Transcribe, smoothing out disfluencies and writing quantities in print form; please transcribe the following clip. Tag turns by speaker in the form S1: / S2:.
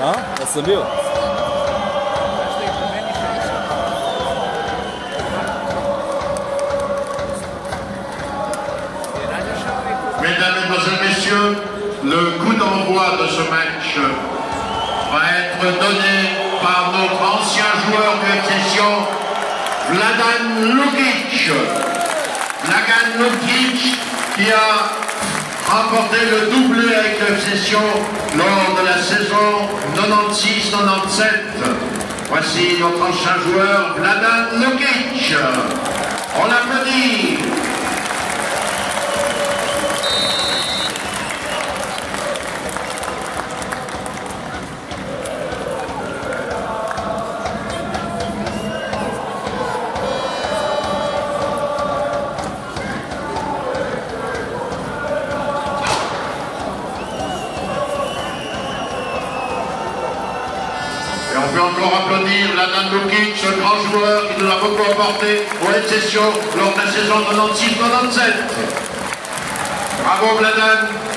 S1: Huh? That's the deal.
S2: Mesdames, Mesdemoiselles, Messieurs, le coup d'envoi de ce match va être donné par notre ancien joueur de session, Vladan Lukic. Vladan Lukic qui a remporté le doublé avec l'Obsession lors de la saison 96-97. Voici notre ancien joueur, Vladan Lukic. On l'applaudit. Et on peut encore applaudir Vladan Lukic, ce grand joueur qui nous a beaucoup apporté au Session lors de la saison 96-97. Bravo Vladan.